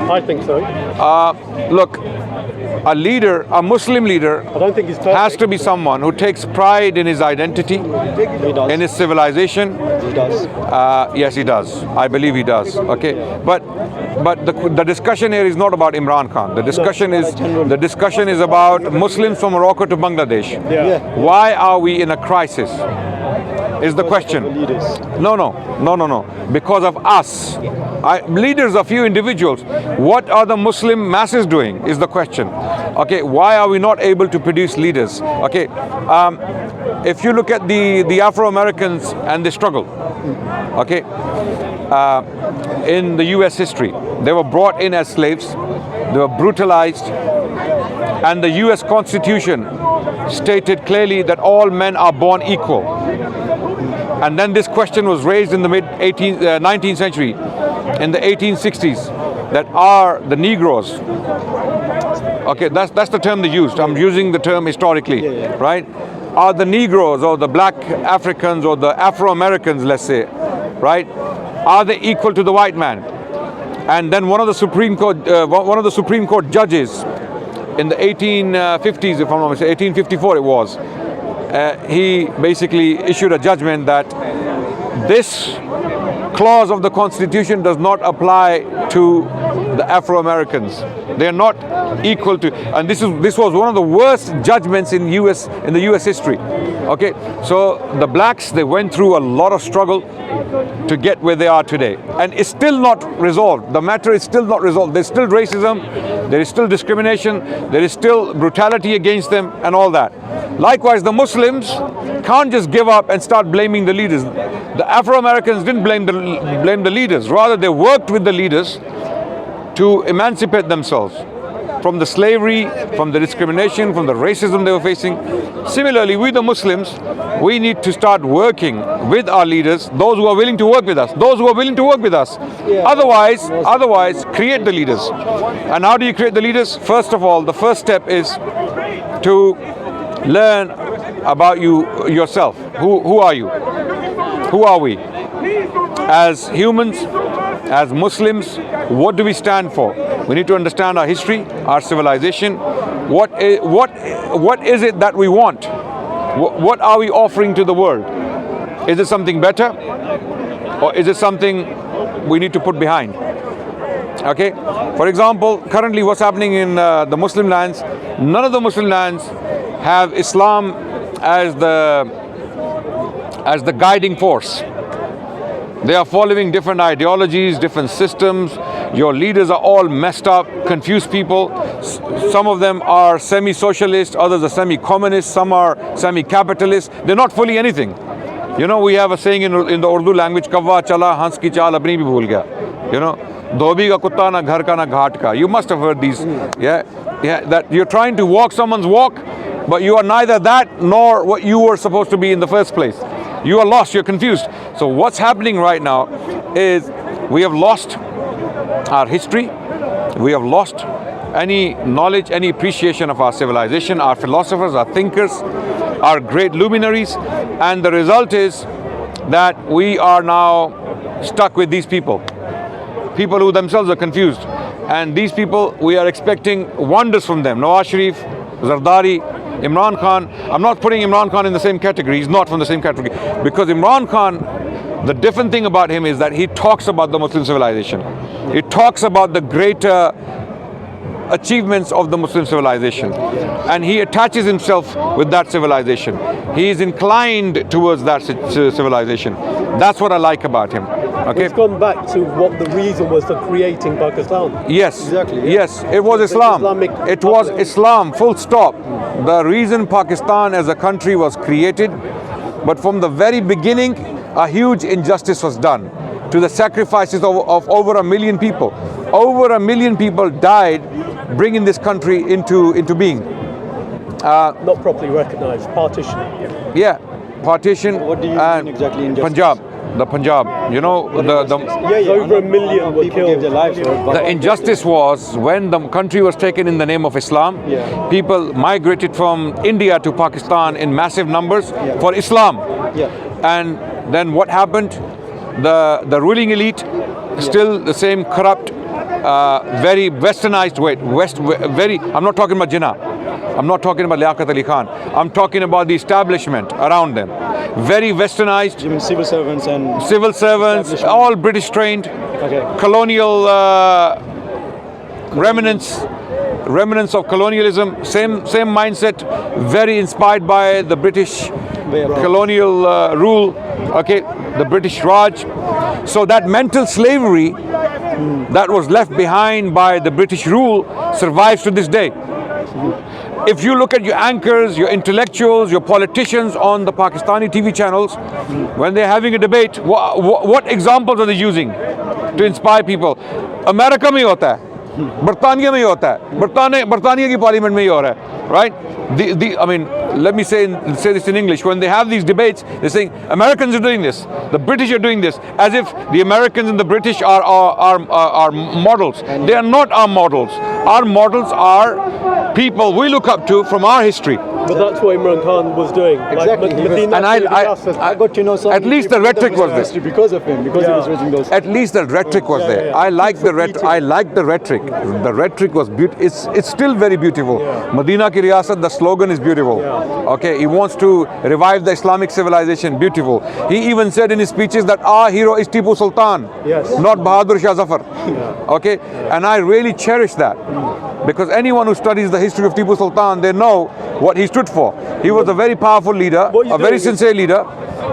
I think so. Look, a leader, a Muslim leader, I don't think he's perfect. has to be someone who takes pride in his identity, He does. in his civilization. He does. Yes, he does. I believe he does. Okay, but the discussion here is not about Imran Khan. The discussion is about Muslims from Morocco to Bangladesh. Yeah. Why are we in a crisis? Is the question. Leaders. No. Because of us. Leaders are few individuals. What are the Muslim masses doing is the question. Okay, why are we not able to produce leaders? Okay, if you look at the Afro-Americans and the struggle, okay, in the US history, they were brought in as slaves, they were brutalized, and the US Constitution stated clearly that all men are born equal. And then this question was raised in the mid-19th century, in the 1860s, that are the Negroes, okay, that's the term they used, I'm using the term historically, right? Are the Negroes or the black Africans or the Afro-Americans, let's say, right, are they equal to the white man? And then one of the Supreme Court judges in the 1850s, if I'm not mistaken, 1854 it was, he basically issued a judgment that this clause of the Constitution does not apply to the Afro-Americans. They are not equal to, and this was one of the worst judgments in the US history. Okay, so the blacks, they went through a lot of struggle to get where they are today, and it's still not resolved. The matter is still not resolved. There's still racism, there is still discrimination, there is still brutality against them and all that. Likewise, the Muslims can't just give up and start blaming the leaders. The Afro-Americans didn't blame the leaders, rather they worked with the leaders to emancipate themselves from the slavery, from the discrimination, from the racism they were facing. Similarly, we the Muslims, we need to start working with our leaders, those who are willing to work with us, Otherwise, create the leaders. And how do you create the leaders? First of all, the first step is to learn about yourself. Who are you? Who are we? As humans, as Muslims, what do we stand for? We need to understand our history, our civilization. What is it that we want? What are we offering to the world? Is it something better? Or is it something we need to put behind? Okay? For example, currently what's happening in the Muslim lands, none of the Muslim lands have Islam as the guiding force. They are following different ideologies, different systems. Your leaders are all messed up, confused people. Some of them are semi-socialist, others are semi-communist, some are semi-capitalist. They're not fully anything. You know, we have a saying in the Urdu language, "Kavva chala, hans ki chaal apni bhi bhul gaya." You know, "Dhobi ka kutta na ghar ka na ghat ka." You must have heard these. Yeah, that you're trying to walk someone's walk, but you are neither that nor what you were supposed to be in the first place. You are lost, you're confused. So what's happening right now is we have lost our history, we have lost any knowledge, any appreciation of our civilization, our philosophers, our thinkers, our great luminaries, and the result is that we are now stuck with these people who themselves are confused. And these people, we are expecting wonders from them. Nawaz Sharif, Zardari, Imran Khan. I'm not putting Imran Khan in the same category. He's not from the same category. Because Imran Khan, the different thing about him is that he talks about the Muslim civilization. He talks about the greater achievements of the Muslim civilization. And he attaches himself with that civilization. He is inclined towards that civilization. That's what I like about him. Okay. It's gone back to what the reason was for creating Pakistan. Yes, Exactly, yeah. yes, it was Islam. It was Islam, full stop. The reason Pakistan as a country was created, but from the very beginning, a huge injustice was done to the sacrifices of over 1 million people. Over 1 million people died bringing this country into being. Not properly recognized, partition. Yeah, partition. What do you mean exactly injustice? Punjab. The Punjab, you know, Over 1 million were people killed. gave their lives for it, but the injustice was when the country was taken in the name of Islam, people migrated from India to Pakistan in massive numbers for Islam. And then what happened? The ruling elite, still the same corrupt, very westernized way. I'm not talking about Jinnah. I'm not talking about Liaquat Ali Khan. I'm talking about the establishment around them. Very westernized. Even civil servants and Civil servants, all British trained. okay. Colonial remnants of colonialism. Same mindset. Very inspired by the British Way of colonial rule. Okay, the British Raj. So that mental slavery that was left behind by the British rule survives to this day. If you look at your anchors, your intellectuals, your politicians on the Pakistani TV channels, when they're having a debate, what examples are they using to inspire people? America में होता है, बर्तानिया में होता है, बर्तानिया की parliament में ही हो रहा है, right? I mean, let me say this in English. When they have these debates, they're saying Americans are doing this, the British are doing this, as if the Americans and the British are models. They are not our models. Our models are people we look up to from our history. But that's what Imran Khan was doing. Exactly. Medina I got to know some. At least the rhetoric was there. history because of him, because he was raising those. At least the rhetoric was there. I like the rhetoric. I like the rhetoric. The rhetoric was beautiful. It's still very beautiful. Medina ki riyasat, the slogan is beautiful. Okay, he wants to revive the Islamic civilization. Beautiful. He even said in his speeches that our hero is Tipu Sultan, not Bahadur Shah Zafar. Okay, and I really cherish that. Because anyone who studies the history of Tipu Sultan, they know what he stood for. He was a very powerful leader, a very sincere leader,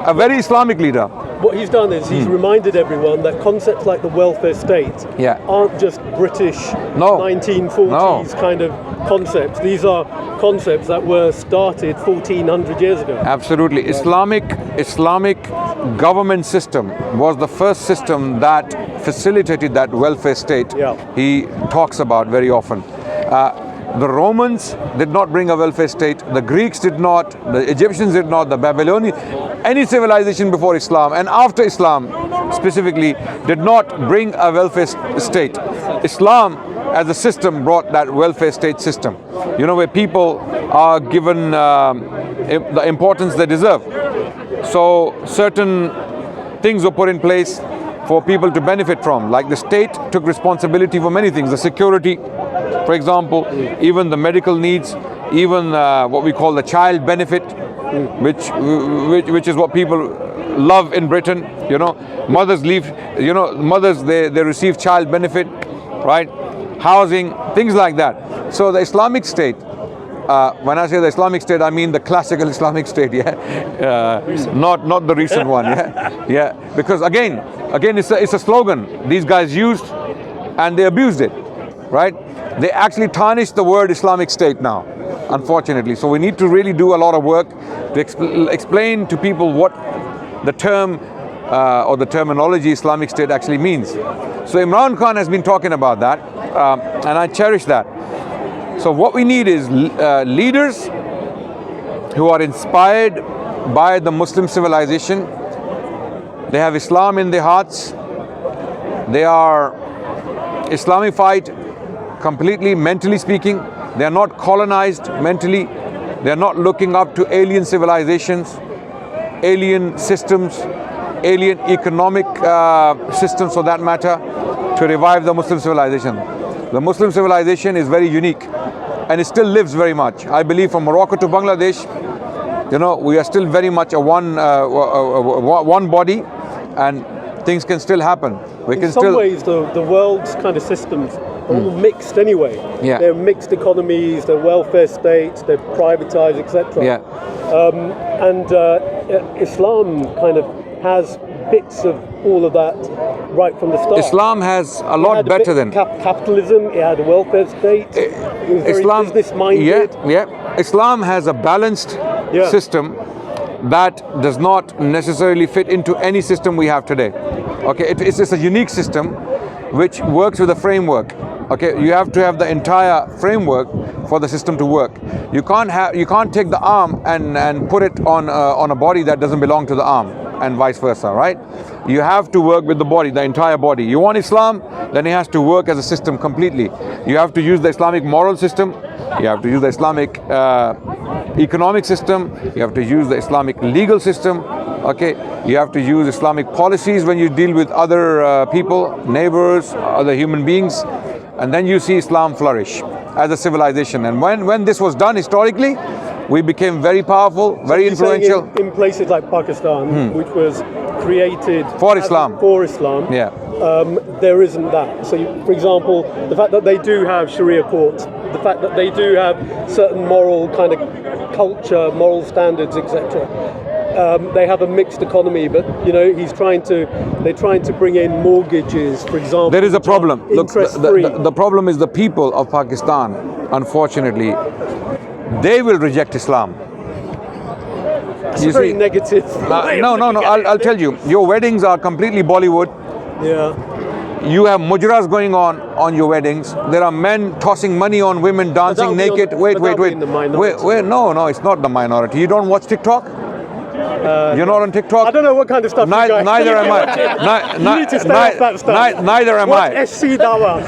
a very Islamic leader. What he's done is he's reminded everyone that concepts like the welfare state aren't just British 1940s kind of concepts. These are concepts that were started 1400 years ago. Absolutely. Islamic government system was the first system that facilitated that welfare state he talks about very often. The Romans did not bring a welfare state, the Greeks did not, the Egyptians did not, the Babylonians, any civilization before Islam and after Islam specifically did not bring a welfare state. Islam as a system brought that welfare state system, you know, where people are given the importance they deserve. So certain things were put in place for people to benefit from, like the state took responsibility for many things, the security, for example, even the medical needs, even what we call the child benefit, which is what people love in Britain. You know, mothers they receive child benefit, right? Housing, things like that. So the Islamic State, when I say the Islamic State, I mean the classical Islamic State, not the recent one, because again, it's a slogan these guys used, and they abused it, right? They actually tarnished the word Islamic State now, unfortunately. So we need to really do a lot of work to explain to people what the term or the terminology Islamic State actually means. So Imran Khan has been talking about that, and I cherish that. So what we need is leaders who are inspired by the Muslim civilization. They have Islam in their hearts. They are Islamified completely, mentally speaking. They are not colonized mentally. They are not looking up to alien civilizations, alien systems, alien economic systems for that matter, to revive the Muslim civilization. The Muslim civilization is very unique, and it still lives very much. I believe from Morocco to Bangladesh, you know, we are still very much a one body, and things can still happen. In some ways, the world's kind of systems are all mixed anyway. They're mixed economies, they're welfare states, they're privatized, etc. Islam kind of has bits of all of that right from the start. Islam has a lot better than capitalism. It had a welfare state. It was very business-minded. Islam has a balanced system that does not necessarily fit into any system we have today. Okay, it's a unique system which works with a framework. Okay, you have to have the entire framework for the system to work. You can't take the arm and put it on a body that doesn't belong to the arm, and vice versa, right? You have to work with the body, the entire body. You want Islam, then it has to work as a system completely. You have to use the Islamic moral system. You have to use the Islamic economic system. You have to use the Islamic legal system. Okay, you have to use Islamic policies when you deal with other people, neighbors, other human beings, and then you see Islam flourish as a civilization. And when this was done historically, we became very powerful, very influential. In places like Pakistan, which was created for Islam. Yeah. There isn't that. So, for example, the fact that they do have Sharia courts, the fact that they do have certain moral kind of culture, moral standards, etc. They have a mixed economy, but they're trying to bring in mortgages, for example. There is a problem. Look, the problem is the people of Pakistan, unfortunately, they will reject Islam. It's very negative. No. I'll tell you. Your weddings are completely Bollywood. Yeah. You have mujras going on your weddings. There are men tossing money on women dancing naked. Wait. No, it's not the minority. You don't watch TikTok? You're not on TikTok? I don't know what kind of stuff neither am I. You need to stay off that stuff. Neither am I. SC Dawa.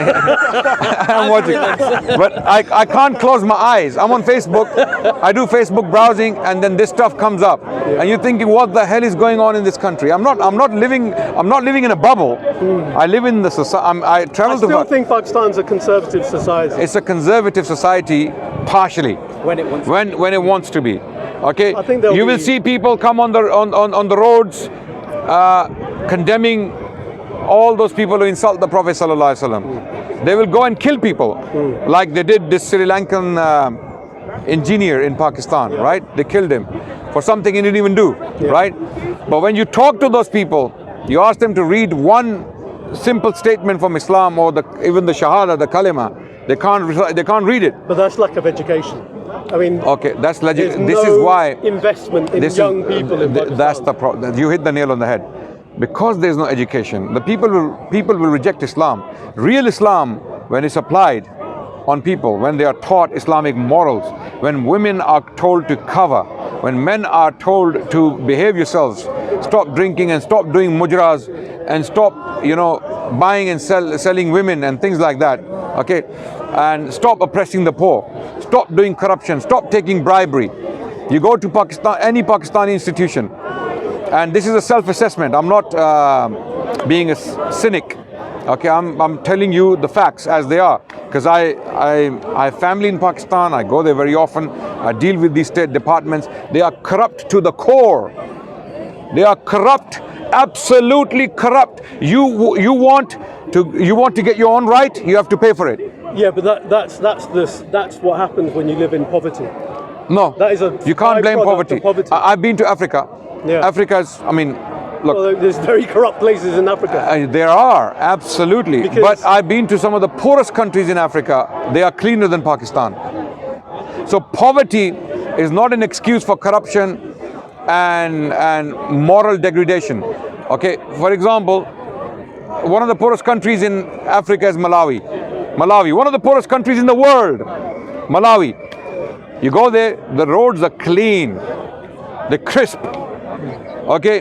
I'm watching. But I can't close my eyes. I'm on Facebook. I do Facebook browsing, and then this stuff comes up. Yeah. And you're thinking, what the hell is going on in this country? I'm not living in a bubble. I live in the society. I still think Pakistan's a conservative society. It's a conservative society, partially. When it wants to be. Okay, I think you will see people come on the roads condemning all those people who insult the Prophet ﷺ. They will go and kill people, like they did this Sri Lankan engineer in Pakistan, right? They killed him for something he didn't even do, right? But when you talk to those people, you ask them to read one simple statement from Islam or even the Shahada, the Kalima, they can't read it. But that's lack of education. I mean, okay, that's legit. This is why investment in young people in Pakistan. That's the problem. You hit the nail on the head. Because there's no education, the people will reject Islam. Real Islam, when it's applied on people, when they are taught Islamic morals, when women are told to cover, when men are told to behave yourselves, stop drinking and stop doing mujras and stop, buying and selling women and things like that. Okay, and stop oppressing the poor, stop doing corruption, stop taking bribery. You go to Pakistan, any Pakistani institution, and this is a self-assessment. I'm not being a cynic. Okay, I'm telling you the facts as they are, because I have family in Pakistan. I go there very often. I deal with these state departments. They are corrupt to the core. They are corrupt, absolutely corrupt. You want to get your own right, you have to pay for it. Yeah, but that's what happens when you live in poverty. No, that is you can't blame poverty. I've been to Africa. Yeah. Africa's, look. Well, there's very corrupt places in Africa. There are, absolutely. But I've been to some of the poorest countries in Africa. They are cleaner than Pakistan. So poverty is not an excuse for corruption and moral degradation. Okay, for example, one of the poorest countries in Africa is Malawi. One of the poorest countries in the world. Malawi. You go there, the roads are clean, they're crisp. Okay,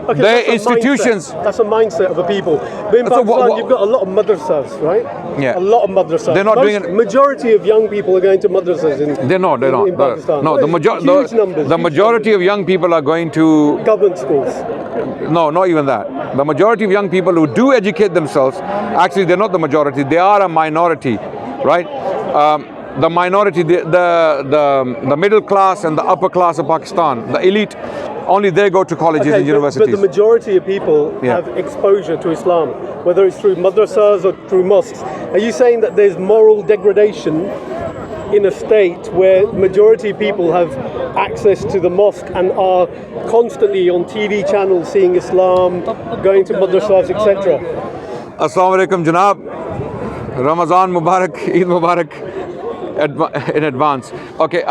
the institutions. That's a mindset of the people. But in Pakistan, you've got a lot of madrasas, right? Yeah. A lot of madrasas. They're not doing it. Majority of young people are going to madrasas in They're not. In Pakistan. No, the majority of young people are going to government schools. No, not even that. The majority of young people who do educate themselves, actually they're not the majority, they are a minority, right? The minority, the middle class and the upper class of Pakistan, the elite, only they go to colleges and universities. But the majority of people have exposure to Islam, whether it's through madrasas or through mosques. Are you saying that there's moral degradation in a state where majority of people have access to the mosque and are constantly on TV channels seeing Islam, going to madrasas, etc.? Assalamu alaikum, Janab. Ramazan Mubarak, Eid Mubarak in advance. Okay.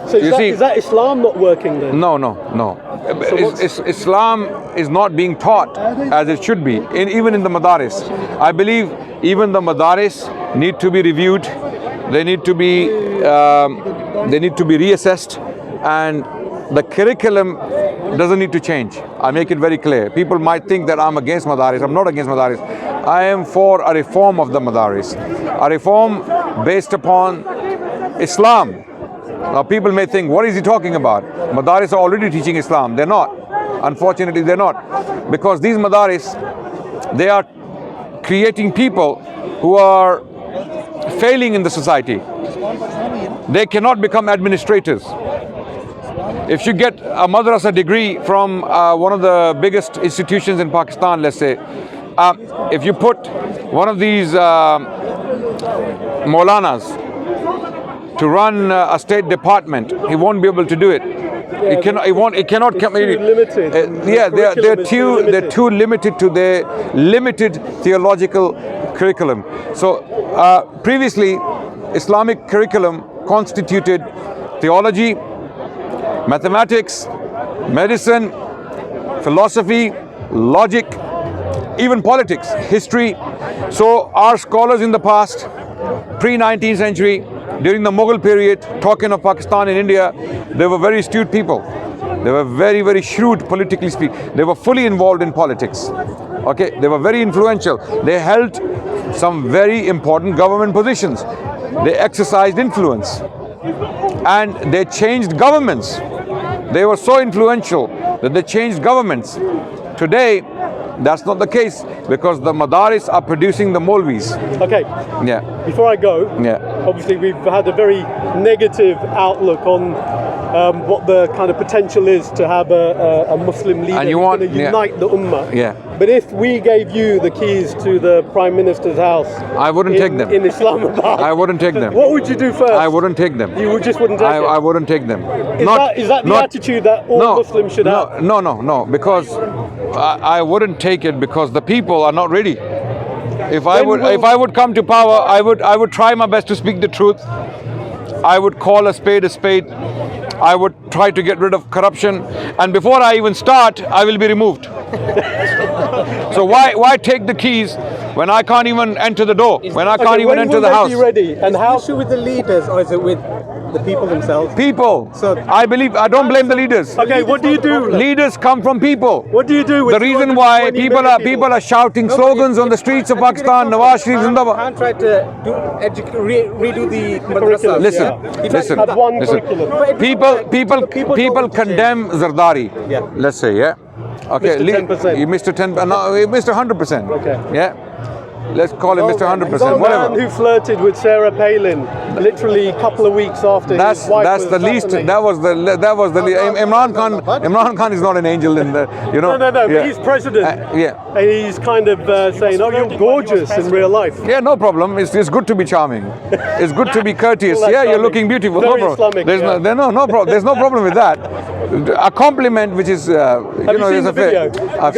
So is that Islam not working then? No. So Islam is not being taught as it should be, even in the madaris. I believe even the madaris need to be reviewed. They need to be reassessed, and the curriculum doesn't need to change. I make it very clear. People might think that I'm against madaris. I'm not against madaris. I am for a reform of the madaris, a reform based upon Islam. Now people may think, what is he talking about? Madaris are already teaching Islam. They're not. Unfortunately, they're not. Because these madaris, they are creating people who are failing in the society. They cannot become administrators. If you get a madrasa degree from one of the biggest institutions in Pakistan, let's say, if you put one of these Maulanas to run a state department, he won't be able to do it. It cannot. It cannot come. Limited. They're too limited to their limited theological curriculum. So previously, Islamic curriculum constituted theology, mathematics, medicine, philosophy, logic, even politics, history. So our scholars in the past, pre-19th century, during the Mughal period, talking of Pakistan and India, they were very astute people. They were very, very shrewd politically speaking. They were fully involved in politics. Okay, they were very influential. They held some very important government positions. They exercised influence. And they changed governments. They were so influential that they changed governments. Today, that's not the case because the madaris are producing the Maulvis. Okay. Yeah. Before I go, obviously we've had a very negative outlook on what the kind of potential is to have a Muslim leader and you want to unite the ummah. Yeah. But if we gave you the keys to the Prime Minister's house, I wouldn't take them. In Islamabad, I wouldn't take them. What would you do first? I wouldn't take them. You just wouldn't take it? I wouldn't take them. Is that the attitude that all Muslims should have? No. Because I wouldn't take it because the people are not ready. If I would come to power, I would try my best to speak the truth. I would call a spade a spade. I would try to get rid of corruption, and before I even start, I will be removed. So why take the keys when I can't even enter the door? When I can't even enter the house? When will they be ready? And how? Is the issue with the leaders, or is it with the people themselves? People. So I don't blame the leaders. Okay, what do you do? Leaders come from people. What do you do with the reason why people are shouting slogans on the streets of Pakistan, Nawaz Sharif Zindabad. Khan tried to redo the madrasas. Listen. Had one curriculum. People condemn Zardari. Yeah. Let's say, yeah. Okay, Mr. 10%. You Mr. 10. No, Mr. 100%. Okay. Yeah. Let's call him Mr. 100%. The man who flirted with Sarah Palin, literally a couple of weeks after his wife was assassinated. That was the Imran Khan is not an angel in the, you know. No, but he's president. Yeah. And he's kind of saying, oh, you're gorgeous in real life. Yeah, no problem. It's good to be charming. It's good to be courteous. Well, You're looking beautiful. Very no problem. Islamic, There's no problem with that. A compliment, which is, Have you seen the video? I've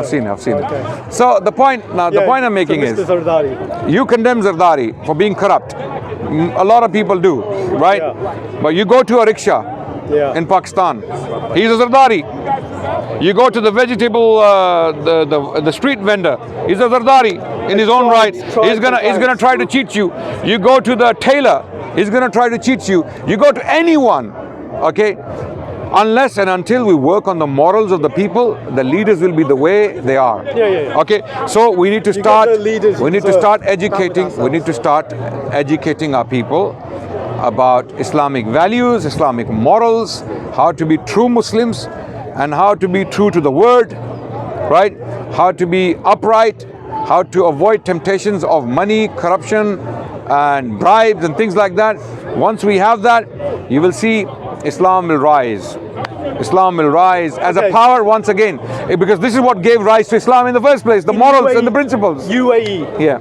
seen it. Okay. So the point I'm making is, you condemn Zardari for being corrupt. A lot of people do, right? Yeah. But you go to a rickshaw in Pakistan, he's a Zardari. You go to the vegetable, the street vendor, he's a Zardari in his own right. He's gonna try to cheat you. You go to the tailor, he's gonna try to cheat you. You go to anyone, okay? Unless and until we work on the morals of the people, the leaders will be the way they are. Yeah. Okay, so we need to start. We need to start educating. We need to start educating our people about Islamic values, Islamic morals, how to be true Muslims, and how to be true to the word, right? How to be upright, how to avoid temptations of money, corruption, and bribes and things like that. Once we have that, you will see Islam will rise. Islam will rise as a power once again, because this is what gave rise to Islam in the first place, the morals and the principles. UAE. Yeah.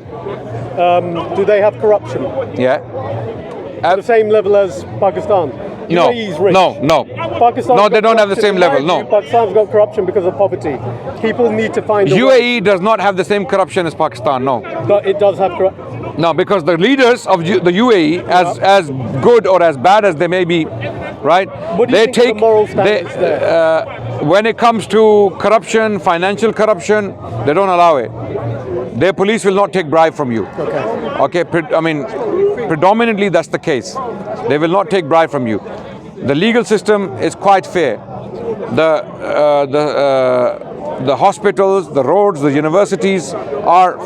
Do they have corruption? Yeah. At the same level as Pakistan? No. UAE is rich. No. Pakistan's No, they don't have the same level. No. Pakistan's got corruption because of poverty. People need to find a way. UAE does not have the same corruption as Pakistan. No. But it does have corruption. No, because the leaders of the UAE, as good or as bad as they may be, right? What do you think the moral standards there? When it comes to corruption, financial corruption, they don't allow it. Their police will not take bribe from you. Okay. Predominantly that's the case. They will not take bribe from you. The legal system is quite fair. the hospitals, the roads, the universities are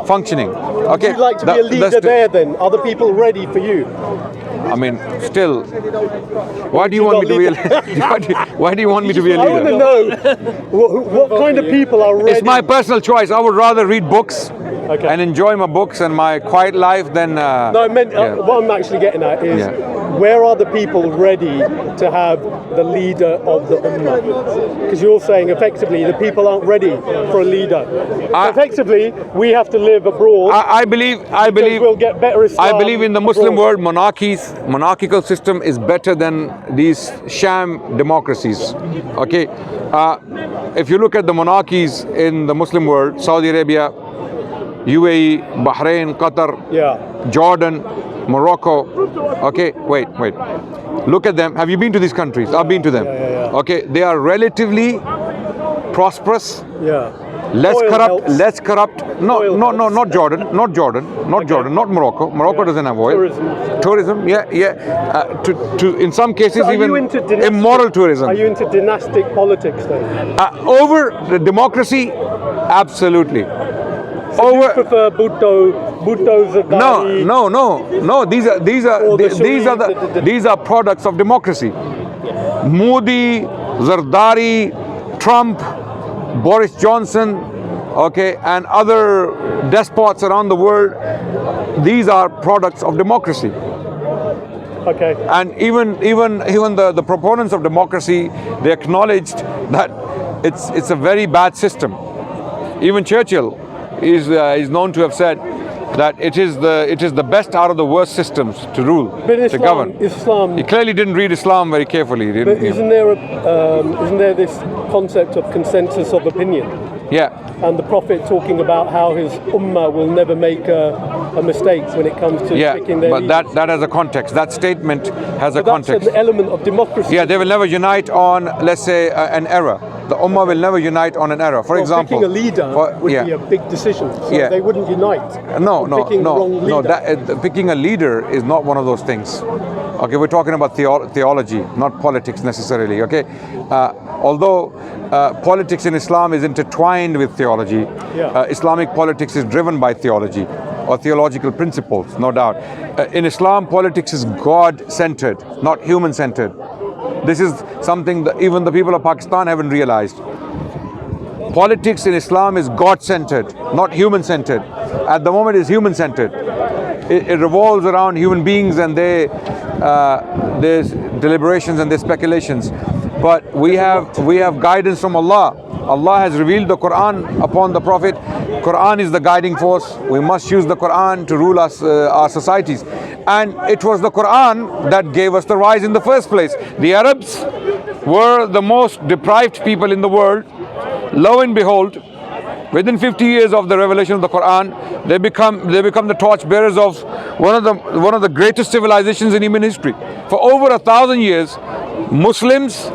functioning. Okay. Would you like to be a leader there then? Are the people ready for you? I mean, still, why do you want me to be a why do you want me to be a I want to leader? know what kind of people are ready. It's my personal choice. I would rather read books and enjoy my books and my quiet life than. No, I meant what I'm actually getting at is where are the people ready to have the leader of the ummah? Because you're saying effectively the people aren't ready for a leader. Effectively, we have to live abroad. I believe we'll get better Islam I believe in the Muslim abroad. world, monarchical system is better than these sham democracies. Okay, if you look at the monarchies in the Muslim world, Saudi Arabia, UAE, Bahrain, Qatar, Jordan, Morocco. Okay, wait. Look at them. Have you been to these countries? I've been to them. Okay, they are relatively prosperous. Less corrupt. No, not Jordan, not Morocco. Morocco doesn't have oil. Tourism, in some cases so even immoral tourism. Are you into dynastic politics then? Over the democracy, absolutely. So you prefer Bhutto, Zardari? No. These are products of democracy. Modi, Zardari, Trump, Boris Johnson, okay, and other despots around the world. These are products of democracy. Okay. And even the proponents of democracy, they acknowledged that it's a very bad system. Even Churchill is known to have said that it is the best out of the worst systems to rule, to govern. Islam. He clearly didn't read Islam very carefully. But isn't there this concept of consensus of opinion? Yeah. And the Prophet talking about how his ummah will never make a mistake when it comes to picking their leaders. But that has a context. That statement has a context. That's an element of democracy. Yeah, they will never unite on, let's say, an error. The ummah will never unite on an error. For example, picking a leader would be a big decision. So they wouldn't unite. No. Picking a leader is not one of those things. Okay, we're talking about theology, not politics necessarily. Okay, although politics in Islam is intertwined with theology, Islamic politics is driven by theology or theological principles, no doubt. In Islam, politics is God-centered, not human-centered. This is something that even the people of Pakistan haven't realized. Politics in Islam is God-centered, not human-centered. At the moment, it's human-centered. It revolves around human beings and their deliberations and their speculations. But we have guidance from Allah. Allah has revealed the Quran upon the Prophet. Quran is the guiding force. We must use the Quran to rule our societies. And it was the Quran that gave us the rise in the first place. The Arabs were the most deprived people in the world. Lo and behold, within 50 years of the revelation of the Quran, they become the torch bearers of one of the greatest civilizations in human history. For over 1,000 years, Muslims,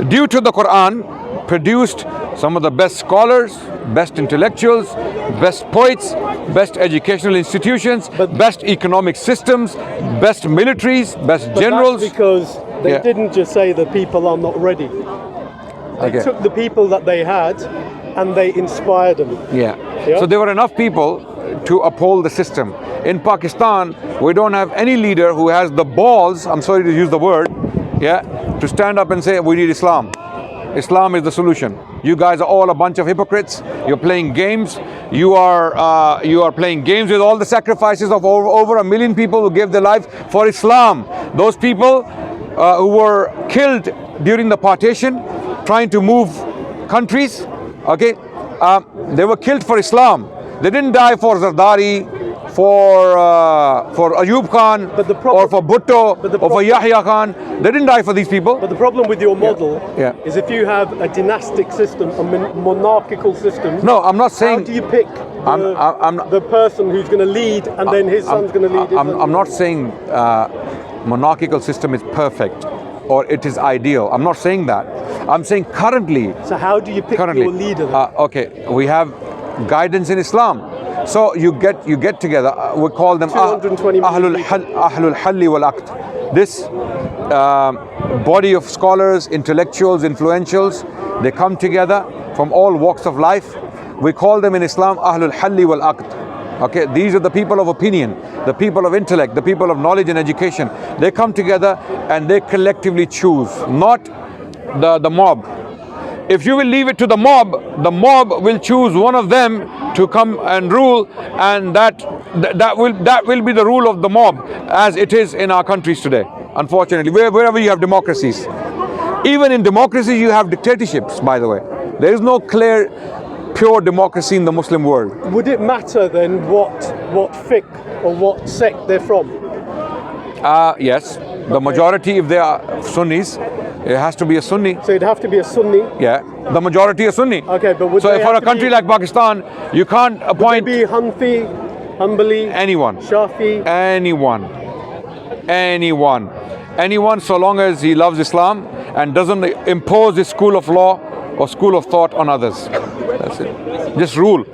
due to the Quran, produced some of the best scholars, best intellectuals, best poets, best educational institutions, best economic systems, best militaries, best generals. That's because they didn't just say the people are not ready. They took the people that they had and they inspired them. So there were enough people to uphold the system. In Pakistan, we don't have any leader who has the balls, I'm sorry to use the word, to stand up and say we need Islam. Islam is the solution. You guys are all a bunch of hypocrites. You're playing games. You are playing games with all the sacrifices of over 1 million people who gave their life for Islam. Those people who were killed during the partition, trying to move countries. Okay, they were killed for Islam. They didn't die for Zardari, for Ayub Khan, or for Bhutto, or for Yahya Khan. They didn't die for these people. But the problem with your model is if you have a dynastic system, a monarchical system. No, I'm not saying. How do you pick the person who's going to lead and then his son's going to lead? I'm not saying monarchical system is perfect or it is ideal. I'm not saying that. I'm saying currently. So how do you pick your leader then? Okay, we have guidance in Islam. So you get together. We call them 220 Ahlul Halli wal Aqd. This body of scholars, intellectuals, influentials, they come together from all walks of life. We call them in Islam Ahlul Halli wal Aqd. Okay, these are the people of opinion, the people of intellect, the people of knowledge and education. They come together and they collectively choose, not the mob. If you will leave it to the mob will choose one of them to come and rule, and that will be the rule of the mob, as it is in our countries today. Unfortunately, wherever you have democracies, even in democracies you have dictatorships. By the way, there is no clear, pure democracy in the Muslim world. Would it matter then what fiqh or what sect they're from? Yes, the majority, if they are Sunnis, it has to be a Sunni. So it'd have to be a Sunni? Yeah, the majority is Sunni. Okay, but would so for a country like Pakistan, you can't appoint... Would it be Hanfi, Hanbali, anyone, Shafi? Anyone, so long as he loves Islam and doesn't impose his school of law or school of thought on others. That's it. Just rule.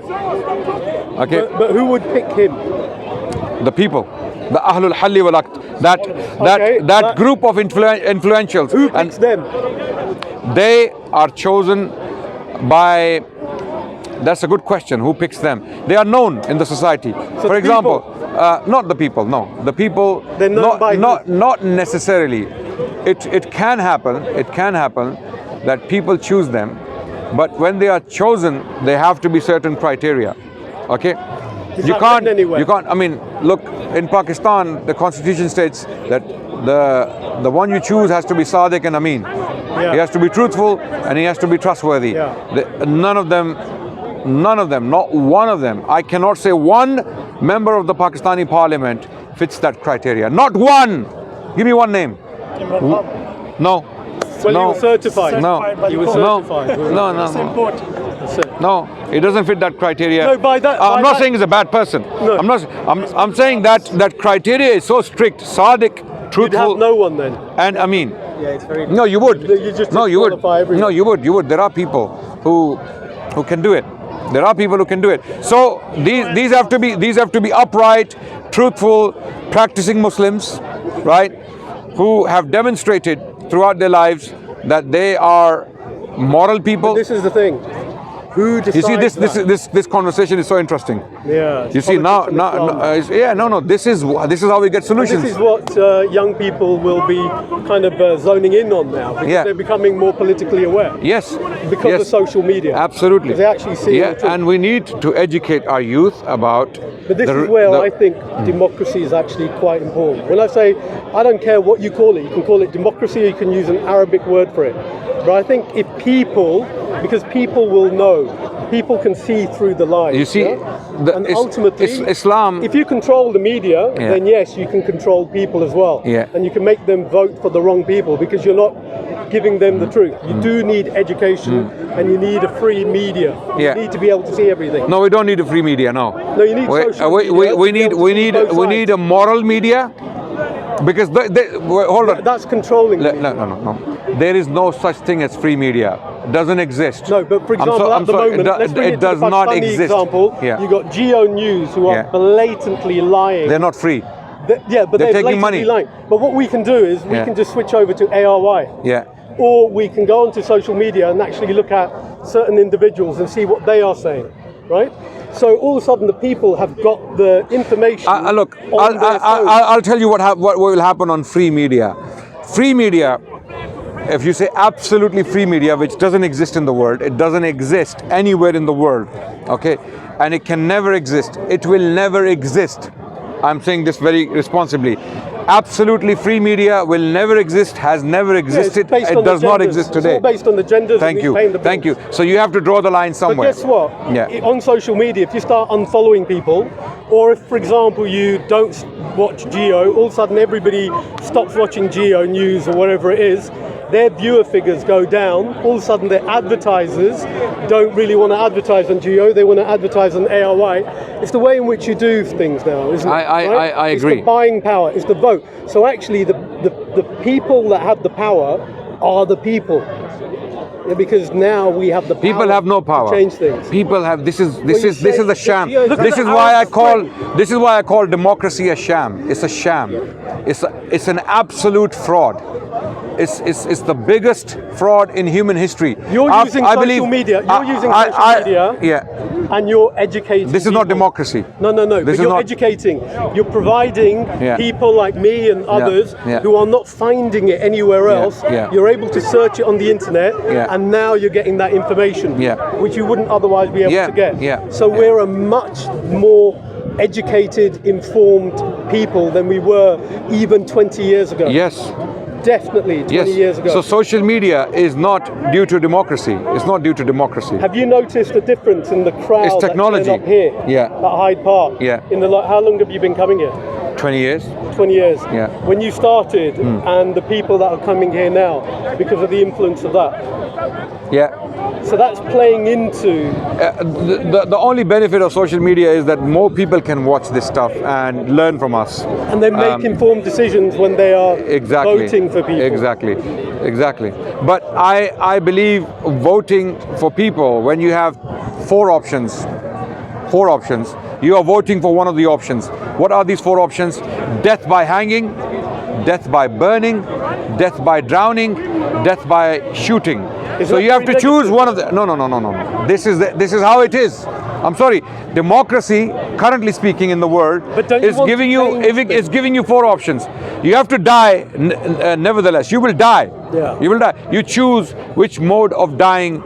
Okay. But who would pick him? The people. The Ahlul Halli wal Aqd. That group of influentials. Who picks them? They are chosen by... That's a good question. Who picks them? They are known in the society. So for example, not the people. No, the people. They're known by not necessarily. It can happen. It can happen that people choose them, but when they are chosen, they have to be certain criteria. Okay. You can't. I mean, look, in Pakistan, the constitution states that the one you choose has to be Sadiq and Amin. Yeah. He has to be truthful and he has to be trustworthy. Yeah. None of them, not one of them. I cannot say one member of the Pakistani parliament fits that criteria. Not one. Give me one name. No. Well, you were certified. No. You were certified. No. That's important. No, it doesn't fit that criteria. No, by that, I'm not saying he's a bad person. No. I'm saying that criteria is so strict. Sadiq, truthful. You'd have no one then. And I mean, yeah, it's very. No, you would. You just no, you would. Everyone. No, you would. There are people who can do it. There are people who can do it. So these have to be upright, truthful, practicing Muslims, right? Who have demonstrated throughout their lives that they are moral people. But this is the thing. Who decides? You see, this conversation is so interesting. Yeah. You see now, This is how we get solutions. And this is what young people will be kind of zoning in on now, because they're becoming more politically aware. Yes. Because of social media. Absolutely. They actually see. Yeah, and we need to educate our youth about. But this is where I think democracy is actually quite important. When I say, I don't care what you call it. You can call it democracy, or you can use an Arabic word for it. But I think if people, because people will know, people can see through the lies. You see, and ultimately, Islam. If you control the media, then yes, you can control people as well. Yeah. And you can make them vote for the wrong people because you're not giving them the truth. You do need education, and you need a free media. You need to be able to see everything. No, we don't need a free media. No. No, you need social media. We need a moral media. Because hold on. That's controlling. No. There is no such thing as free media. It doesn't exist. No, but for example, at the moment, let's bring it does not exist. Example. Yeah. You got Geo News who are blatantly lying. They're not free. But they're taking money. Lying. But what we can do is we can just switch over to ARY. Yeah. Or we can go onto social media and actually look at certain individuals and see what they are saying, right? So all of a sudden, the people have got the information. Look, I'll tell you what will happen on free media. Free media, if you say absolutely free media, which doesn't exist in the world, it doesn't exist anywhere in the world, okay? And it can never exist. It will never exist. I'm saying this very responsibly. Absolutely free media will never exist, has never existed, it does not exist today. It's all based on the genders. Thank you. So you have to draw the line somewhere. But guess what? Yeah. On social media, if you start unfollowing people, or if, for example, you don't watch Geo, all of a sudden everybody stops watching Geo News or whatever it is, their viewer figures go down. All of a sudden, their advertisers don't really want to advertise on Geo, they want to advertise on ARY. It's the way in which you do things now, isn't it? I agree. It's the buying power, it's the vote. So actually, the people that have the power are the people. Yeah, because now we have the power. People have no power. To change things. People have. This is a sham. Look at This the is why I Arab call. This is why I call democracy a sham. It's a sham. It's an absolute fraud. It's the biggest fraud in human history. You're using social media. You're using social media. Yeah. And you're educating. This is not democracy. No. This But is you're not educating. You're providing people like me and others who are not finding it anywhere else. You're able to search it on the internet, and now you're getting that information, which you wouldn't otherwise be able to get. So we're a much more educated, informed people than we were even 20 years ago. Yes. Definitely 20 years ago. So social media is not due to democracy. It's not due to democracy. Have you noticed a difference in the crowd? It's technology. That turned up here at Hyde Park? In the how long have you been coming here? 20 years. 20 years. Yeah. When you started, and the people that are coming here now, because of the influence of that. Yeah. So that's playing into... The only benefit of social media is that more people can watch this stuff and learn from us. And they make informed decisions when they are voting for people. Exactly. But I believe voting for people, when you have four options, you are voting for one of the options. What are these four options? Death by hanging, death by burning, death by drowning, death by shooting. So you have to choose one of the. No. This is how it is. I'm sorry. Democracy, currently speaking in the world, is giving you four options. You have to die. Nevertheless, you will die. Yeah. You will die. You choose which mode of dying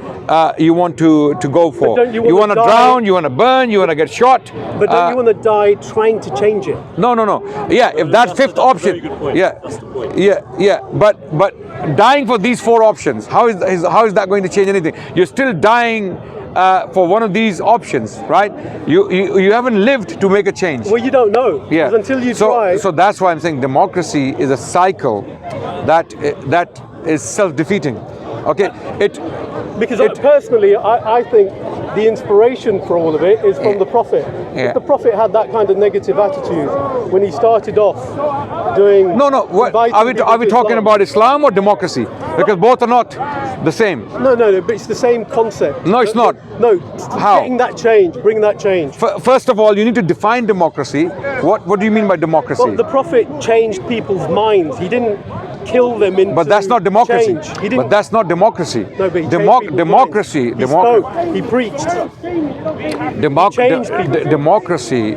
you want to go for. You want to drown, you want to burn, you want to get shot. But don't you want to die trying to change it? No. Yeah, if that fifth option. Yeah. But dying for these four options, how is that going to change anything? You're still dying for one of these options, right? You haven't lived to make a change. Well, you don't know. Yeah. Until you try. So that's why I'm saying democracy is a cycle that is self-defeating. Okay. Because personally, I think the inspiration for all of it is from the Prophet. If the Prophet had that kind of negative attitude when he started off doing... No. What, are we talking about Islam or democracy? Because both are not the same. No, but it's the same concept. No, it's not. No. How? Bring that change. First of all, you need to define democracy. What do you mean by democracy? Well, the Prophet changed people's minds. He didn't kill them into But that's not democracy. Change. He didn't. But that's not democracy. No, but he democracy. He spoke. He preached. Democracy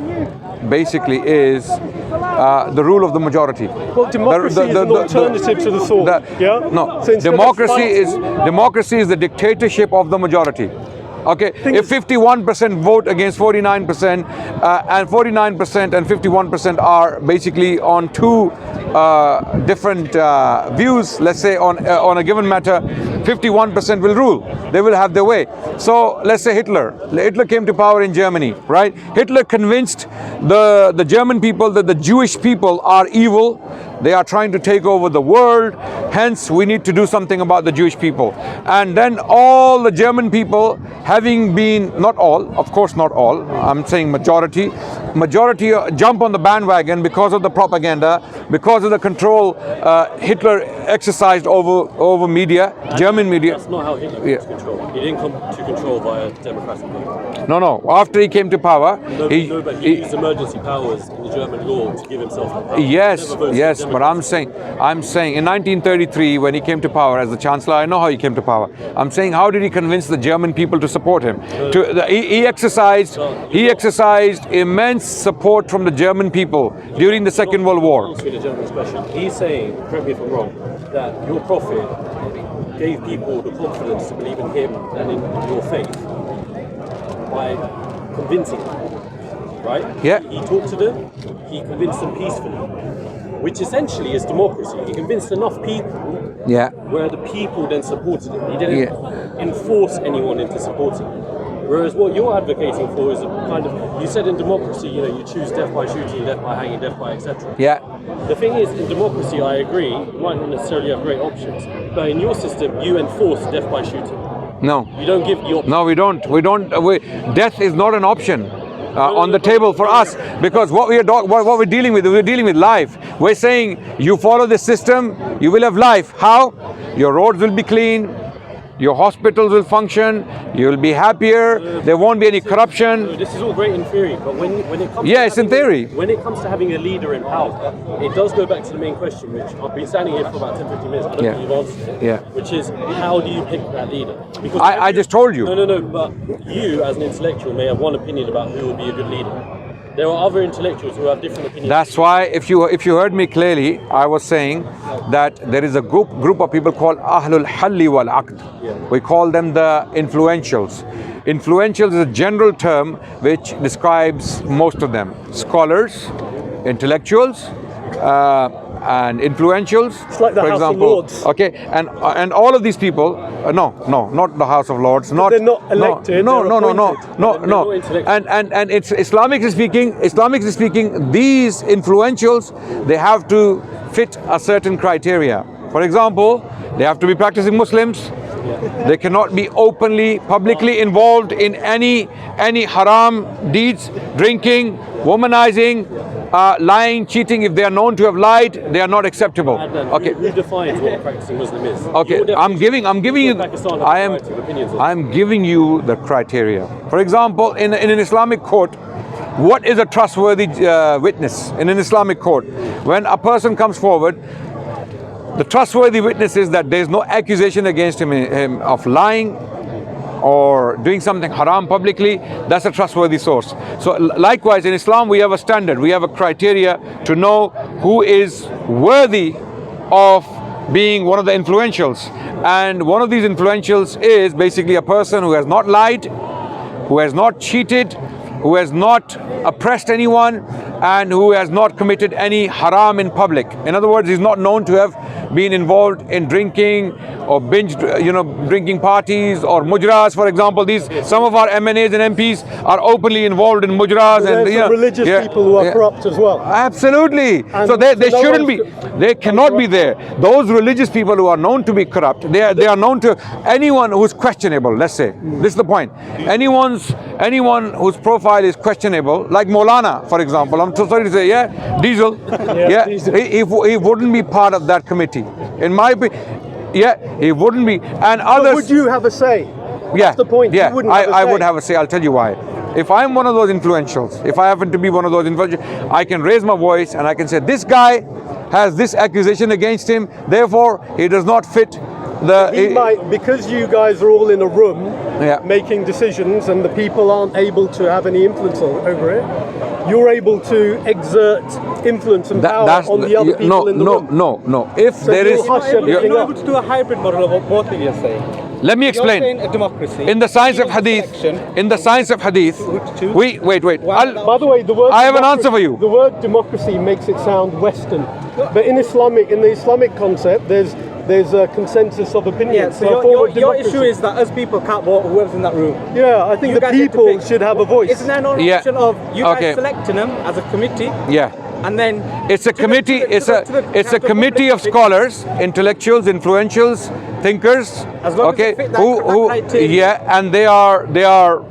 basically is the rule of the majority. Well, democracy is an alternative to the sword. No, democracy is the dictatorship of the majority. Okay, if 51% vote against 49%, and 49% and 51% are basically on two different views, let's say on a given matter, 51% will rule. They will have their way. So let's say Hitler came to power in Germany, right? Hitler convinced the German people that the Jewish people are evil. They are trying to take over the world. Hence, we need to do something about the Jewish people. And then all the German people, having been, not all, of course not all, I'm saying majority jump on the bandwagon because of the propaganda, because of the control Hitler exercised over media, German media. That's not how Hitler came to control. He didn't come to control via democratic vote. No. After he came to power, but he used emergency powers in the German law to give himself the power. Yes, but I'm saying in 1933 when he came to power as the Chancellor, I know how he came to power. I'm saying, how did he convince the German people to support him? He exercised immense support from the German people during the Second World War. He's saying, correct me if I'm wrong, that your Prophet gave people the confidence to believe in him and in your faith by convincing them, right? Yeah. He talked to them, he convinced them peacefully, which essentially is democracy. He convinced enough people where the people then supported him. He didn't enforce anyone into supporting him. Whereas what you're advocating for is a kind of, you said in democracy, you choose death by shooting, death by hanging, death by etc. Yeah. The thing is, in democracy, I agree, you might not necessarily have great options, but in your system, you enforce death by shooting. No. You don't give the option. No, we don't. Death is not an option. On the table for us, because what we're dealing with life. We're saying you follow the system, you will have life. How? Your roads will be clean, your hospitals will function, you'll be happier, there won't be any corruption. This is all great in theory, but when it comes it's in theory. When it comes to having a leader in power, it does go back to the main question, which I've been standing here for about 10-15 minutes, I don't think you've answered it, which is, how do you pick that leader? Because I just told you. No, but you as an intellectual may have one opinion about who would be a good leader. There are other intellectuals who have different opinions. That's why, if you heard me clearly, I was saying that there is a group of people called Ahlul Halli wal Aqd. We call them the influentials. Influentials is a general term which describes most of them. Scholars, intellectuals, and influentials. It's like the for House example, of Lords. Okay, and all of these people, no, not the House of Lords. Not they're not elected. No. They're And it's Islamically speaking, these influentials, they have to fit a certain criteria. For example, they have to be practicing Muslims. They cannot be openly, publicly involved in any haram deeds, drinking, womanizing, lying, cheating. If they are known to have lied, they are not acceptable. Okay. Who defines what a practicing Muslim is? Okay, I'm giving you. I'm giving you the criteria. For example, in an Islamic court, what is a trustworthy witness in an Islamic court? When a person comes forward, the trustworthy witness is that there is no accusation against him of lying or doing something haram publicly. That's a trustworthy source. So likewise, in Islam, we have a standard, we have a criteria to know who is worthy of being one of the influentials. And one of these influentials is basically a person who has not lied, who has not cheated, who has not oppressed anyone, and who has not committed any haram in public. In other words, he's not known to have been involved in drinking or drinking parties or mujras, for example. Some of our MNAs and MPs are openly involved in mujras. But there's some religious people who are corrupt as well. Absolutely. And so they shouldn't be. They cannot be there. Those religious people who are known to be corrupt, they are known to anyone who's questionable. Let's say this is the point. Anyone whose profile is questionable, like Maulana, for example. I'm so sorry to say, Diesel. Diesel. He wouldn't be part of that committee. In my opinion, he wouldn't be. And others. But would you have a say? That's the point. Yeah, I would have a say. I'll tell you why. If I'm one of those influentials, if I happen to be one of those influentials, I can raise my voice and I can say, this guy has this accusation against him, therefore he does not fit because you guys are all in a room making decisions and the people aren't able to have any influence over it, you're able to exert influence and power on the other people in the room. No. If there is, you're able to do a hybrid model of what both of you are saying. Let me explain. You're saying a democracy. In the science of hadith, wait. By the way, I have an answer for you. The word democracy makes it sound Western, but in the Islamic concept, there's a consensus of opinion. Yeah, so your issue is that us people can't vote whoever's in that room. Yeah, I think the people should have a voice. Isn't there no option of you guys selecting them as a committee? Yeah. And then it's a committee. It's a committee of scholars, intellectuals, influentials, thinkers. As long as they fit that criteria. And they are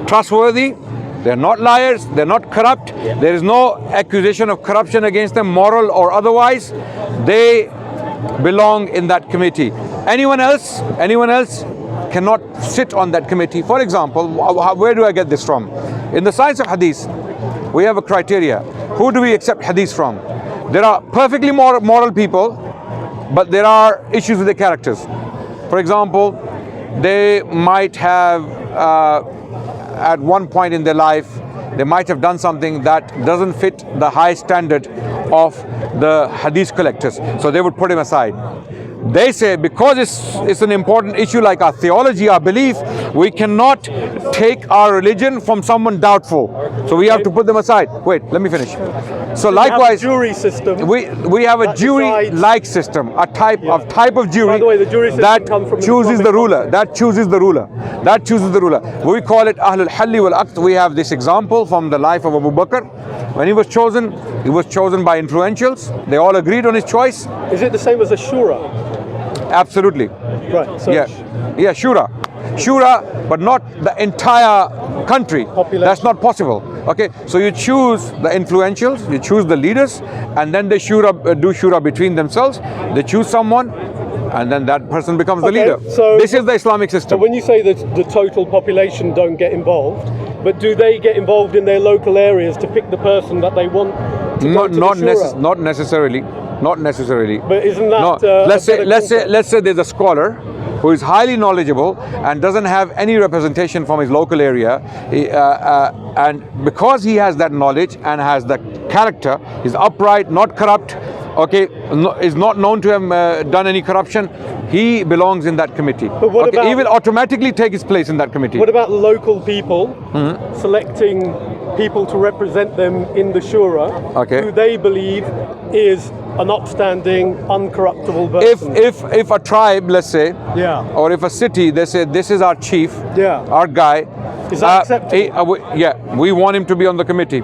trustworthy. They're not liars. They're not corrupt. Yeah. There is no accusation of corruption against them, moral or otherwise. They belong in that committee. Anyone else cannot sit on that committee. For example, where do I get this from? In the science of hadith, we have a criteria. Who do we accept hadith from? There are perfectly moral people, but there are issues with their characters. For example, they might have, at one point in their life, they might have done something that doesn't fit the high standard of the hadith collectors. So they would put him aside. They say because it's an important issue like our theology, our belief, we cannot take our religion from someone doubtful. So we have to put them aside. Wait, let me finish. So likewise, jury system. We have a jury-like system, a type of jury. By the way, the jury system that chooses the ruler. That chooses the ruler. We call it Ahlul Halli wal Aqd. We have this example from the life of Abu Bakr. When he was chosen by influentials. They all agreed on his choice. Is it the same as a shura? Absolutely. Right. So shura, but not the entire country. Population. That's not possible. Okay, so you choose the influentials, you choose the leaders, and then they do shura between themselves. They choose someone, and then that person becomes the leader. So this is the Islamic system. So when you say that the total population don't get involved, but do they get involved in their local areas to pick the person that they want to go to the shura? Not necessarily. Not necessarily. But isn't that no. Let's say there's a scholar who is highly knowledgeable and doesn't have any representation from his local area, and because he has that knowledge and has that character, is upright, not corrupt, okay, is not known to have done any corruption, he belongs in that committee. But what about, he will automatically take his place in that committee. What about local people selecting people to represent them in the shura, who they believe is an upstanding, uncorruptible person? If a tribe, let's say, or if a city, they say this is our chief, our guy, is that acceptable? We want him to be on the committee.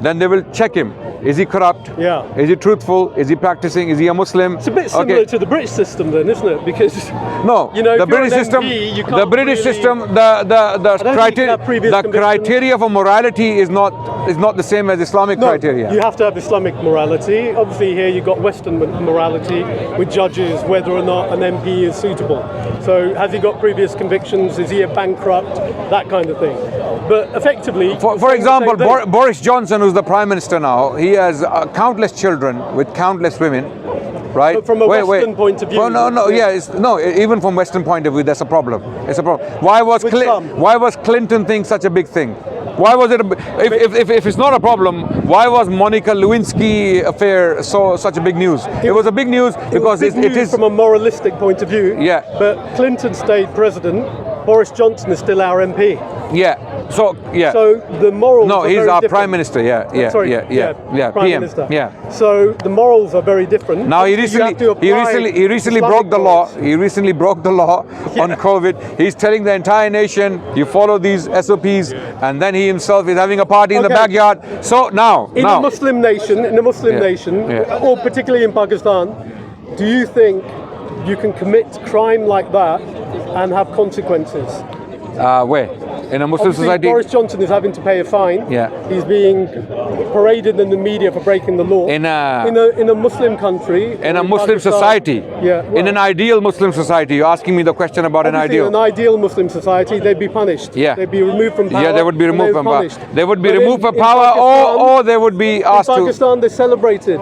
Then they will check him. Is he corrupt? Is he truthful? Is he practicing? Is he a Muslim? It's a bit similar to the British system then, isn't it? Because the British system, the criteria for morality is not the same as Islamic criteria. You have to have Islamic morality. Obviously here you've got Western morality with judges whether or not an MP is suitable. So has he got previous convictions? Is he a bankrupt? That kind of thing. But effectively, for example, Boris Johnson, who's the Prime Minister now, he has countless children with countless women, right? But from a Western point of view. Even from Western point of view, that's a problem. It's a problem. Why was Clinton thing such a big thing? Why was it? If it's not a problem, why was Monica Lewinsky affair such a big news? It was a big news because it is from a moralistic point of view. But Clinton stayed president. Boris Johnson is still our MP. So the morals. No, are he's very our different. Prime Minister. Prime PM. Minister. So the morals are very different. Now he recently broke the law. He recently broke the law on COVID. He's telling the entire nation, you follow these SOPs, and then he himself is having a party in the backyard. So now in a Muslim nation, or particularly in Pakistan, do you think you can commit crime like that and have consequences? Where? In a Muslim society? Boris Johnson is having to pay a fine. He's being paraded in the media for breaking the law. In a Muslim country. In a Muslim society. In an ideal Muslim society. You're asking me the question about an ideal. In an ideal Muslim society, they'd be punished. They'd be removed from power. They would be removed from power. They would be removed from power, or they would be asked to. In Pakistan, they're celebrated.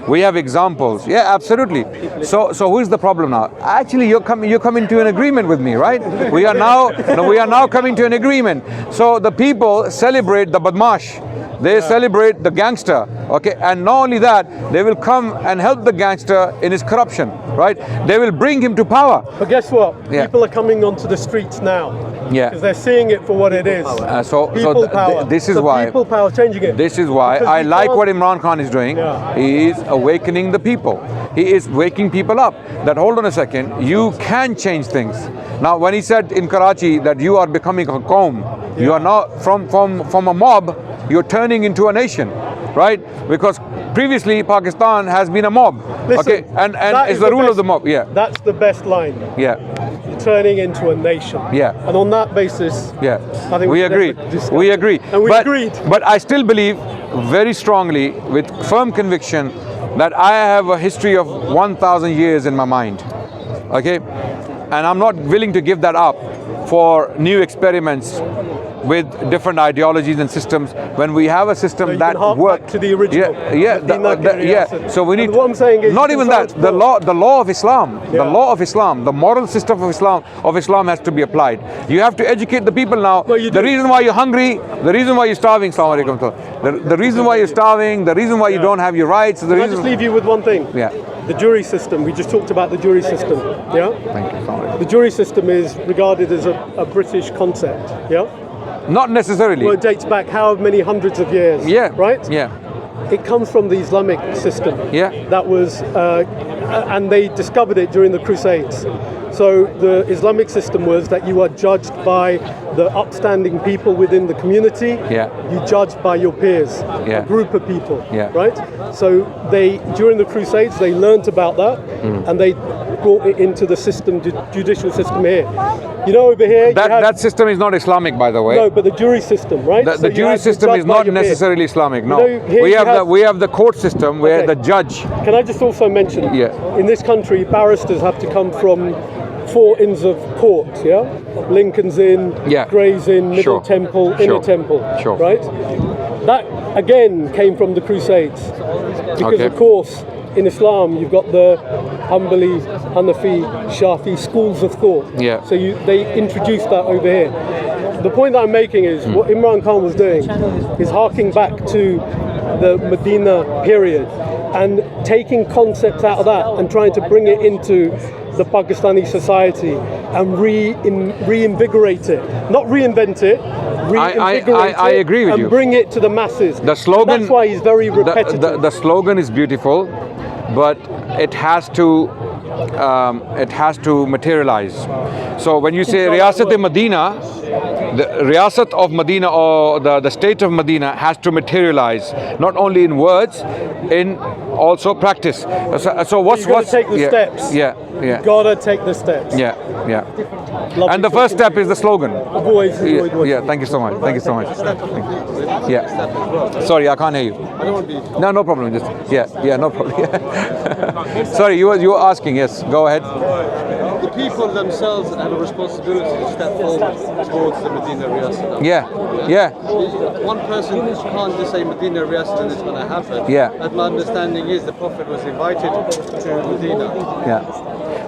We have examples. Absolutely. So who's the problem now? Actually, you're coming to an agreement with me, right? We are now coming to an agreement. So the people celebrate the badmash. They celebrate the gangster, okay? And not only that, they will come and help the gangster in his corruption, right? They will bring him to power. But guess what? People are coming onto the streets now. Because they're seeing it for what it is. People power. This is why. People power changing it. This is why I like what Imran Khan is doing. He is awakening the people. He is waking people up. That hold on a second, you can change things. Now, when he said in Karachi that you are becoming a qawm, you are now from a mob, you're turning into a nation, right? Because previously Pakistan has been a mob. Listen, and it's the rule of the mob. That's the best line. You're turning into a nation. And on that basis, I think we agree. We agree. And we agreed. But I still believe very strongly, with firm conviction, that I have a history of 1,000 years in my mind. Okay? And I'm not willing to give that up for new experiments with different ideologies and systems, when we have a system that works to the original. So we need. And what I'm saying is, not even that. The law of Islam, the moral system of Islam has to be applied. You have to educate the people now. The reason why you're hungry, the reason why you're starving, the reason why you're starving, the reason why you don't have your rights. Can I just leave you with one thing? The jury system. We just talked about the jury system. Thank you. The jury system is regarded as a British concept. Not necessarily. Well, it dates back how many hundreds of years? Right? It comes from the Islamic system. That was, and they discovered it during the Crusades. So the Islamic system was that you are judged by the upstanding people within the community. You judged by your peers, a group of people. Right? So during the Crusades, they learnt about that, and they brought it into the system, judicial system here. You know, over here, that system is not Islamic, by the way. No, but the jury system, right? The jury system is not necessarily Islamic. No, we have the court system where the judge. Can I just also mention? In this country, barristers have to come from 4 inns of court. Yeah, Lincoln's Inn, Gray's Inn, Middle Temple, Inner Temple. Right. That again came from the Crusades, because of course in Islam you've got the Hanbali, Hanafi, Shafi schools of thought. So they introduced that over here. The point that I'm making is what Imran Khan was doing is harking back to the Medina period and taking concepts out of that and trying to bring it into the Pakistani society and reinvigorate it, not reinvent it. I agree with you. And bring it to the masses. The slogan. And that's why he's very repetitive. The slogan is beautiful, but it has to materialize. So when you say Riyasat-e-Medina, the Riyasat of Medina or the state of Medina has to materialize, not only in words, in also practice. So what's take the steps. You gotta take the steps. And the first step is the slogan. Avoid. Thank you so much. Thank you so much. Sorry, I can't hear you. No problem. Just no problem. Sorry, you were asking. Yes, go ahead. The people themselves have a responsibility to step forward towards the Medina Riyasat. One person can't just say Medina Riyasat and it's going to happen. As my understanding is, the Prophet was invited to Medina.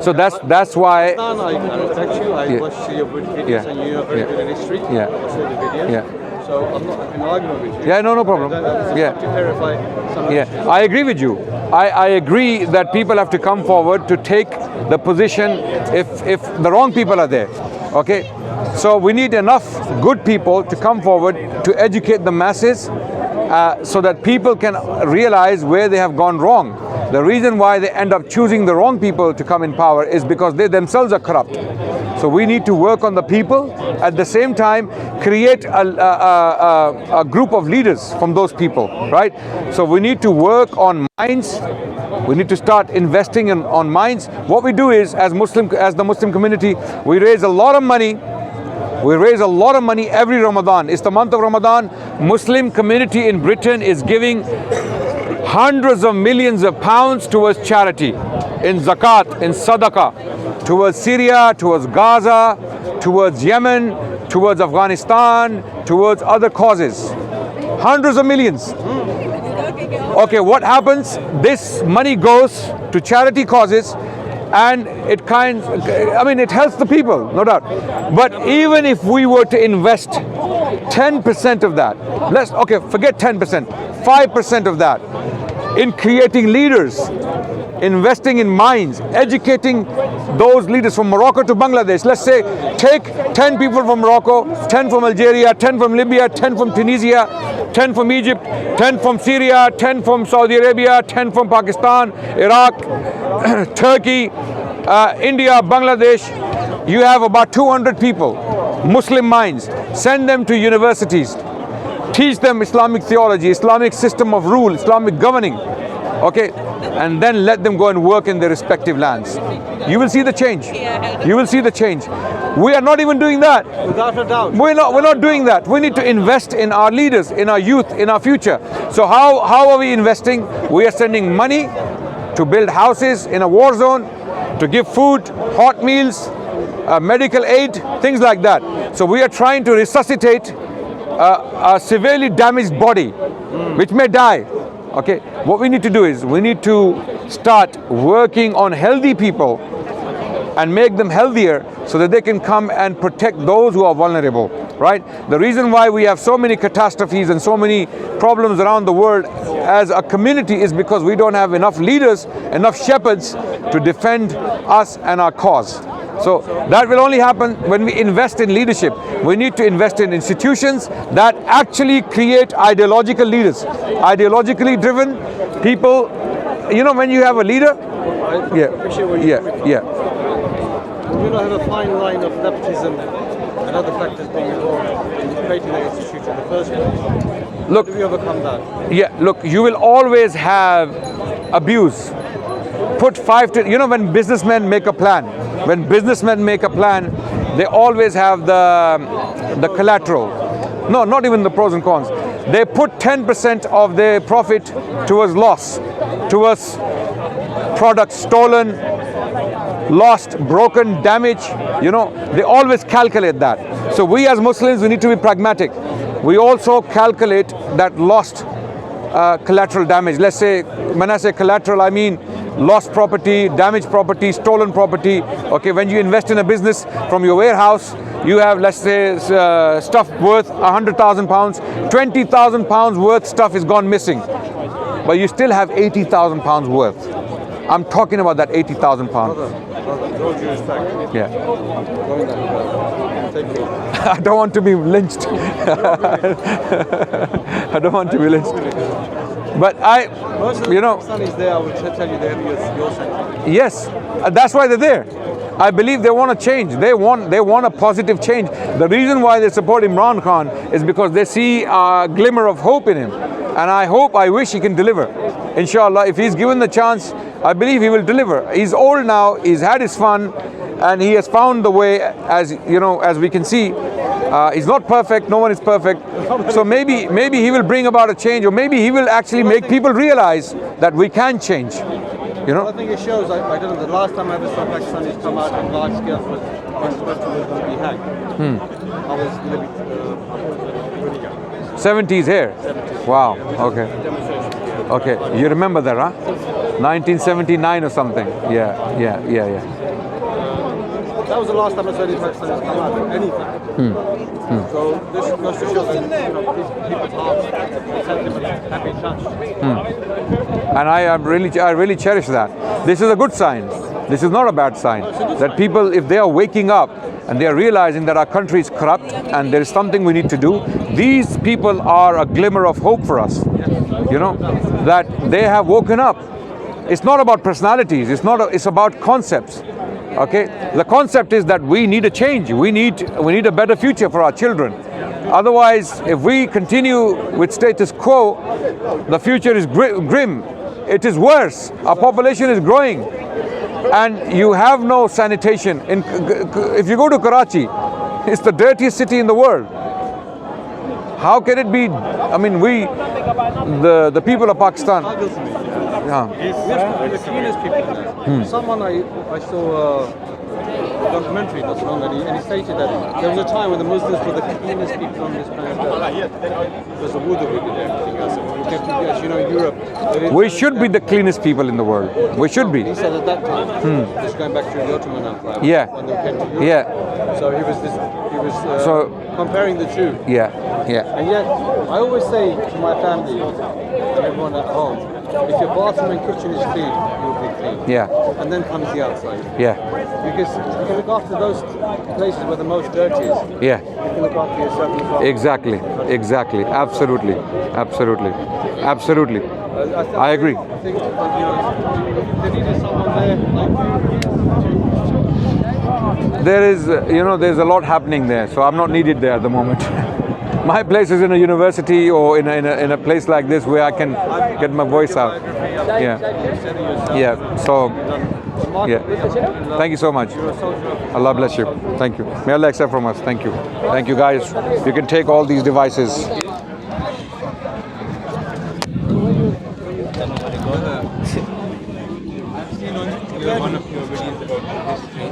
So that's why. I respect you. I watched your videos and you are very good at history. I saw the videos. So I'm not in argument with you. No problem. To clarify some I agree with you. I agree that people have to come forward to take the position if the wrong people are there. Okay? So we need enough good people to come forward to educate the masses so that people can realize where they have gone wrong. The reason why they end up choosing the wrong people to come in power is because they themselves are corrupt. So we need to work on the people, at the same time create a group of leaders from those people, right? So we need to work on minds. We need to start investing on minds. What we do is, as the Muslim community, we raise a lot of money. We raise a lot of money every Ramadan. It's the month of Ramadan. Muslim community in Britain is giving hundreds of millions of pounds towards charity, in zakat, in sadaqah, towards Syria, towards Gaza, towards Yemen, towards Afghanistan, towards other causes. Hundreds of millions. Okay, what happens? This money goes to charity causes and it helps the people, no doubt. But even if we were to invest 10% of that, forget 10%, 5% of that, in creating leaders, investing in minds, educating those leaders from Morocco to Bangladesh. Let's say take 10 people from Morocco, 10 from Algeria, 10 from Libya, 10 from Tunisia, 10 from Egypt, 10 from Syria, 10 from Saudi Arabia, 10 from Pakistan, Iraq, Turkey, India, Bangladesh. You have about 200 people, Muslim minds. Send them to universities. Teach them Islamic theology, Islamic system of rule, Islamic governing, okay? And then let them go and work in their respective lands. You will see the change. You will see the change. We are not even doing that. Without a doubt. We're not doing that. We need to invest in our leaders, in our youth, in our future. So how are we investing? We are sending money to build houses in a war zone, to give food, hot meals, medical aid, things like that. So we are trying to resuscitate a severely damaged body which may die. Okay, what we need to do is we need to start working on healthy people and make them healthier so that they can come and protect those who are vulnerable, right? The reason why we have so many catastrophes and so many problems around the world as a community is because we don't have enough leaders, enough shepherds to defend us and our cause. So that will only happen when we invest in leadership. We need to invest in institutions that actually create ideological leaders, ideologically driven people. You know, when you have a leader, You have a fine line of nepotism and other factors being involved in creating the institute in the first place. How do we overcome that? You will always have abuse. put 5 to, you know, when businessmen make a plan, they always have the collateral. No, not even the pros and cons. They put 10% of their profit towards loss, towards products stolen, lost, broken, damage. You know, they always calculate that. So we as Muslims, we need to be pragmatic. We also calculate that lost collateral damage. Let's say, when I say collateral, I mean lost property, damaged property, stolen property. Okay, when you invest in a business from your warehouse, you have, let's say, stuff worth £100,000, £20,000 worth stuff is gone missing, but you still have £80,000 worth. I'm talking about that £80,000. Yeah. I don't want to be lynched. I don't want to be lynched. But you know, Pakistanis there, I would tell you they're your sentiment. Yes, that's why they're there. I believe they want to change. They want a positive change. The reason why they support Imran Khan is because they see a glimmer of hope in him. And I wish he can deliver. Inshallah, if he's given the chance, I believe he will deliver. He's old now, he's had his fun, and he has found the way, as you know, as we can see. He's not perfect, no one is perfect. So maybe he will bring about a change, or maybe he will actually make people realize that we can change. You know? Well, I think it shows, I don't know, the last time I ever saw Pakistanis come out on large scale was when Spectrum was going to be hacked. I was maybe 70s here? 70s. Wow, okay. Okay, you remember that, huh? 1979 or something. Yeah. That was the last time I saw any Pakistanis come out for anything. So this goes to show that, you know, people's hearts, sentiments have been touched. And I really cherish that. This is a good sign. This is not a bad sign. That people, if they are waking up and they are realizing that our country is corrupt and there is something we need to do, these people are a glimmer of hope for us. You know, that they have woken up. It's not about personalities. It's about concepts. Okay, the concept is that we need a change. We need a better future for our children. Otherwise, if we continue with status quo, the future is grim. It is worse. Our population is growing, and you have no sanitation. If you go to Karachi, it's the dirtiest city in the world. How can it be? I mean, the people of Pakistan. The cleanest people there. Someone I saw a documentary not so long ago, and he stated that there was a time when the Muslims were the cleanest people on this planet Earth. Because the wudu we did everything else. You know, in Europe. We should be the cleanest people in the world. We should be. He said at that time, just going back to the Ottoman Empire, when they came to Europe. Yeah. So he was comparing the two. Yeah. And yet, I always say to my family and everyone at home, if your bathroom and kitchen is clean, you'll be clean. Yeah. And then comes the outside. Yeah. Because you can look after those places where the most dirt is. Yeah. You can look after yourself as well. Exactly. Absolutely. I agree. I think, they needed someone there like you. There's a lot happening there, so I'm not needed there at the moment. My place is in a university or in a place like this where I can get my voice out. Yeah. So, yeah. Thank you so much. Allah bless you. Thank you. May Allah accept from us. Thank you. Thank you, guys. You can take all these devices. I've seen on one of your videos about history.